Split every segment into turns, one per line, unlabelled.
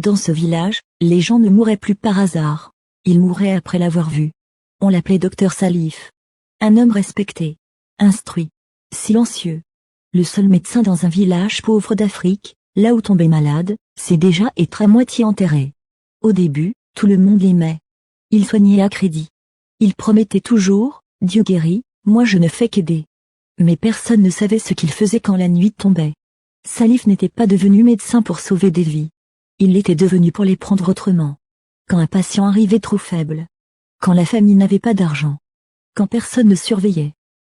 Dans ce village, les gens ne mouraient plus par hasard. Ils mouraient après l'avoir vu. On l'appelait docteur Salif. Un homme respecté, instruit, silencieux. Le seul médecin dans un village pauvre d'Afrique, là où tomber malade, c'est déjà être à moitié enterré. Au début, tout le monde l'aimait. Il soignait à crédit. Il promettait toujours, Dieu guérit, moi je ne fais qu'aider. Mais personne ne savait ce qu'il faisait quand la nuit tombait. Salif n'était pas devenu médecin pour sauver des vies. Il l'était devenu pour les prendre autrement. Quand un patient arrivait trop faible. Quand la famille n'avait pas d'argent. Quand personne ne surveillait.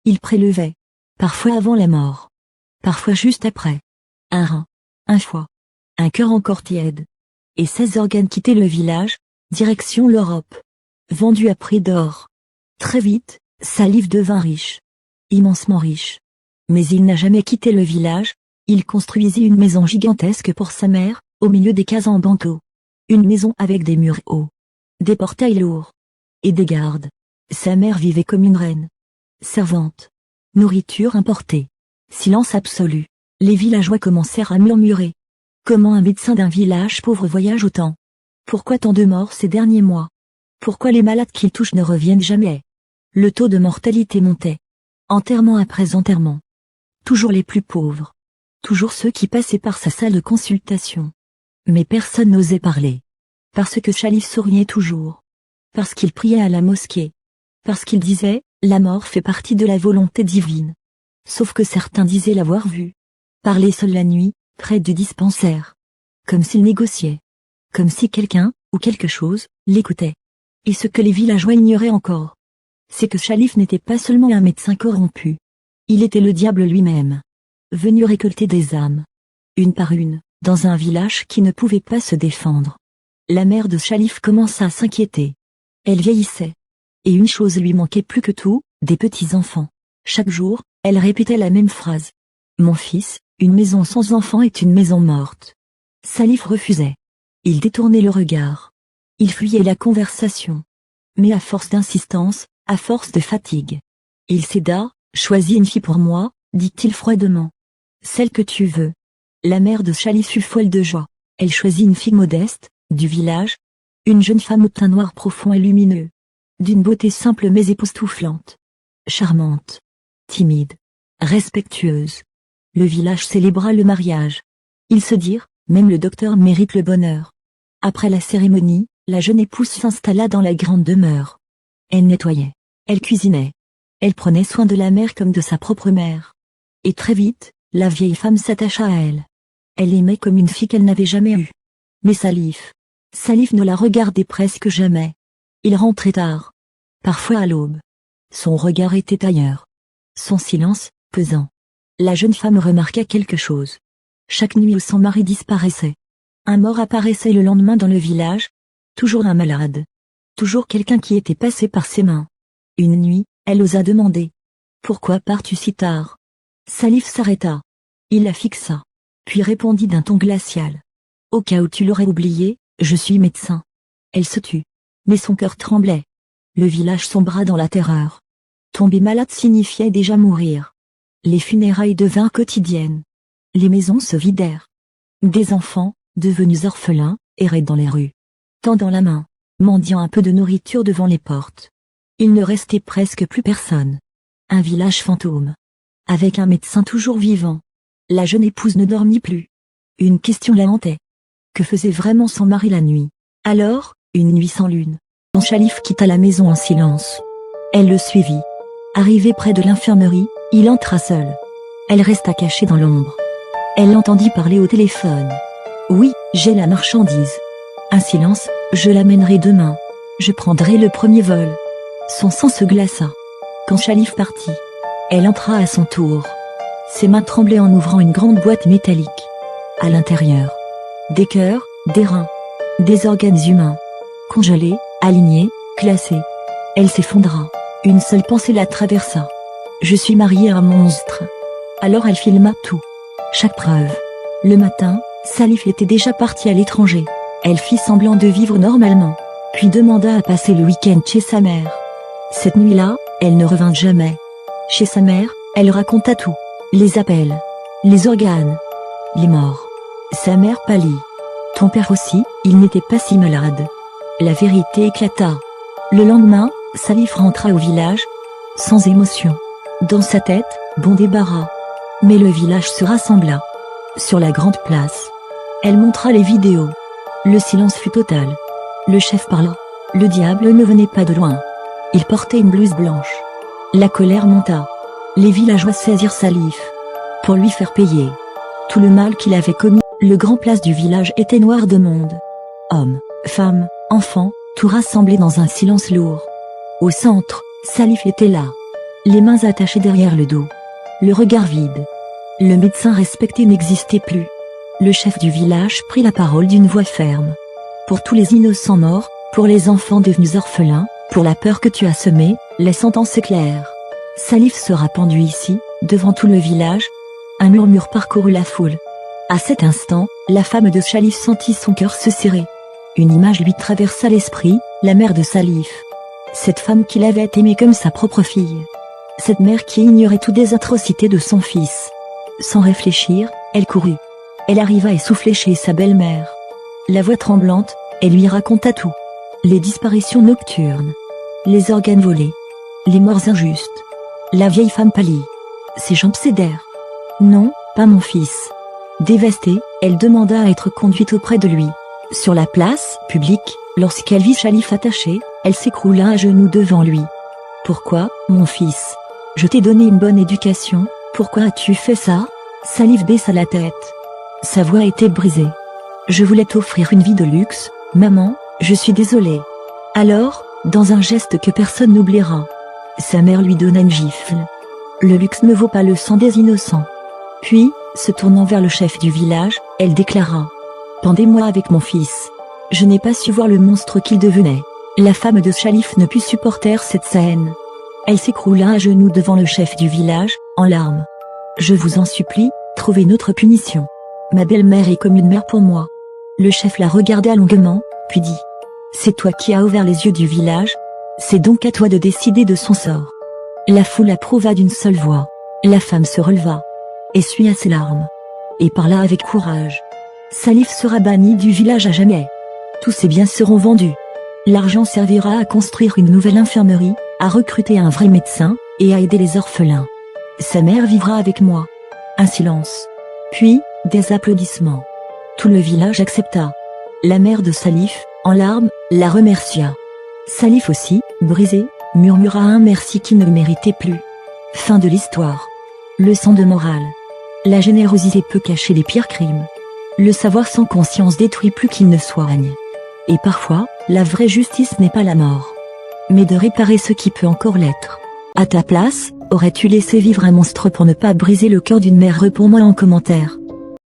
Il prélevait. Parfois avant la mort. Parfois juste après. Un rein. Un foie. Un cœur encore tiède. Et 16 organes quittaient le village, direction l'Europe. Vendus à prix d'or. Très vite, Salif devint riche. Immensement riche. Mais il n'a jamais quitté le village, il construisit une maison gigantesque pour sa mère, au milieu des cases en banco. Une maison avec des murs hauts. Des portails lourds. Et des gardes. Sa mère vivait comme une reine. Servante. Nourriture importée. Silence absolu. Les villageois commencèrent à murmurer. Comment un médecin d'un village pauvre voyage autant? Pourquoi tant de morts ces derniers mois? Pourquoi les malades qu'il touche ne reviennent jamais? Le taux de mortalité montait. Enterrement après enterrement. Toujours les plus pauvres. Toujours ceux qui passaient par sa salle de consultation. Mais personne n'osait parler. Parce que Salif souriait toujours. Parce qu'il priait à la mosquée. Parce qu'il disait, la mort fait partie de la volonté divine. Sauf que certains disaient l'avoir vu. Parler seul la nuit, près du dispensaire. Comme s'il négociait. Comme si quelqu'un, ou quelque chose, l'écoutait. Et ce que les villageois ignoraient encore, c'est que Salif n'était pas seulement un médecin corrompu. Il était le diable lui-même. Venu récolter des âmes. Une par une, dans un village qui ne pouvait pas se défendre. La mère de Salif commença à s'inquiéter. Elle vieillissait. Et une chose lui manquait plus que tout, des petits-enfants. Chaque jour, elle répétait la même phrase. Mon fils, une maison sans enfants est une maison morte. Salif refusait. Il détournait le regard. Il fuyait la conversation. Mais à force d'insistance, à force de fatigue. Il céda, choisis une fille pour moi, dit-il froidement. Celle que tu veux. La mère de Salif fut folle de joie. Elle choisit une fille modeste, du village. Une jeune femme au teint noir profond et lumineux. D'une beauté simple mais époustouflante. Charmante. Timide. Respectueuse. Le village célébra le mariage. Ils se dirent, même le docteur mérite le bonheur. Après la cérémonie, la jeune épouse s'installa dans la grande demeure. Elle nettoyait. Elle cuisinait. Elle prenait soin de la mère comme de sa propre mère. Et très vite, la vieille femme s'attacha à elle. Elle l'aimait comme une fille qu'elle n'avait jamais eue. Mais Salif ne la regardait presque jamais. Il rentrait tard. Parfois à l'aube. Son regard était ailleurs. Son silence, pesant. La jeune femme remarqua quelque chose. Chaque nuit où son mari disparaissait. Un mort apparaissait le lendemain dans le village. Toujours un malade. Toujours quelqu'un qui était passé par ses mains. Une nuit, elle osa demander. Pourquoi pars-tu si tard? Salif s'arrêta. Il la fixa. Puis répondit d'un ton glacial. Au cas où tu l'aurais oublié, je suis médecin. Elle se tut. Mais son cœur tremblait. Le village sombra dans la terreur. Tomber malade signifiait déjà mourir. Les funérailles devinrent quotidiennes. Les maisons se vidèrent. Des enfants, devenus orphelins, erraient dans les rues. Tendant la main, mendiant un peu de nourriture devant les portes. Il ne restait presque plus personne. Un village fantôme. Avec un médecin toujours vivant. La jeune épouse ne dormit plus. Une question la hantait. Que faisait vraiment son mari la nuit? Alors, une nuit sans lune, son Salif quitta la maison en silence. Elle le suivit. Arrivé près de l'infirmerie, il entra seul. Elle resta cachée dans l'ombre. Elle l'entendit parler au téléphone. Oui, j'ai la marchandise. Un silence, je l'amènerai demain. Je prendrai le premier vol. Son sang se glaça. Quand Salif partit, elle entra à son tour. Ses mains tremblaient en ouvrant une grande boîte métallique. À l'intérieur, des cœurs, des reins, des organes humains. Congelés, alignés, classés. Elle s'effondra. Une seule pensée la traversa. Je suis mariée à un monstre. Alors elle filma tout. Chaque preuve. Le matin, Salif était déjà parti à l'étranger. Elle fit semblant de vivre normalement. Puis demanda à passer le week-end chez sa mère. Cette nuit-là, elle ne revint jamais. Chez sa mère, elle raconta tout. Les appels. Les organes. Les morts. Sa mère pâlit. Ton père aussi, il n'était pas si malade. La vérité éclata. Le lendemain, Salif rentra au village, sans émotion. Dans sa tête, bon débarras. Mais le village se rassembla. Sur la grande place. Elle montra les vidéos. Le silence fut total. Le chef parla. Le diable ne venait pas de loin. Il portait une blouse blanche. La colère monta. Les villageois saisirent Salif. Pour lui faire payer tout le mal qu'il avait commis. Le grand place du village était noir de monde. Hommes, femmes, enfants, tout rassemblé dans un silence lourd. Au centre, Salif était là. Les mains attachées derrière le dos. Le regard vide. Le médecin respecté n'existait plus. Le chef du village prit la parole d'une voix ferme. Pour tous les innocents morts, pour les enfants devenus orphelins, pour la peur que tu as semée, les sentences éclairent. Salif sera pendu ici, devant tout le village. Un murmure parcourut la foule. À cet instant, la femme de Salif sentit son cœur se serrer. Une image lui traversa l'esprit, la mère de Salif. Cette femme qu'il avait aimée comme sa propre fille. Cette mère qui ignorait toutes les atrocités de son fils. Sans réfléchir, elle courut. Elle arriva essoufflée chez sa belle-mère. La voix tremblante, elle lui raconta tout. Les disparitions nocturnes. Les organes volés. Les morts injustes. La vieille femme pâlit. Ses jambes cédèrent. Non, pas mon fils. Dévastée, elle demanda à être conduite auprès de lui. Sur la place publique, lorsqu'elle vit Salif attaché, elle s'écroula à genoux devant lui. Pourquoi, mon fils? Je t'ai donné une bonne éducation, pourquoi as-tu fait ça? Salif baissa la tête. Sa voix était brisée. Je voulais t'offrir une vie de luxe, maman, je suis désolée. Alors, dans un geste que personne n'oubliera, sa mère lui donna une gifle. Le luxe ne vaut pas le sang des innocents. Puis, se tournant vers le chef du village, elle déclara. Pendez-moi avec mon fils. Je n'ai pas su voir le monstre qu'il devenait. La femme de Salif ne put supporter cette scène. Elle s'écroula à genoux devant le chef du village, en larmes. Je vous en supplie, trouvez une autre punition. Ma belle-mère est comme une mère pour moi. Le chef la regarda longuement, puis dit. C'est toi qui as ouvert les yeux du village. C'est donc à toi de décider de son sort. La foule approuva d'une seule voix. La femme se releva. Essuya ses larmes. Et parla avec courage. Salif sera banni du village à jamais. Tous ses biens seront vendus. L'argent servira à construire une nouvelle infirmerie, à recruter un vrai médecin, et à aider les orphelins. Sa mère vivra avec moi. Un silence. Puis, des applaudissements. Tout le village accepta. La mère de Salif, en larmes, la remercia. Salif aussi, brisé, murmura un merci qui ne le méritait plus. Fin de l'histoire. Leçon de morale. La générosité peut cacher les pires crimes. Le savoir sans conscience détruit plus qu'il ne soigne. Et parfois, la vraie justice n'est pas la mort, mais de réparer ce qui peut encore l'être. À ta place, aurais-tu laissé vivre un monstre pour ne pas briser le cœur d'une mère? Réponds-moi en commentaire.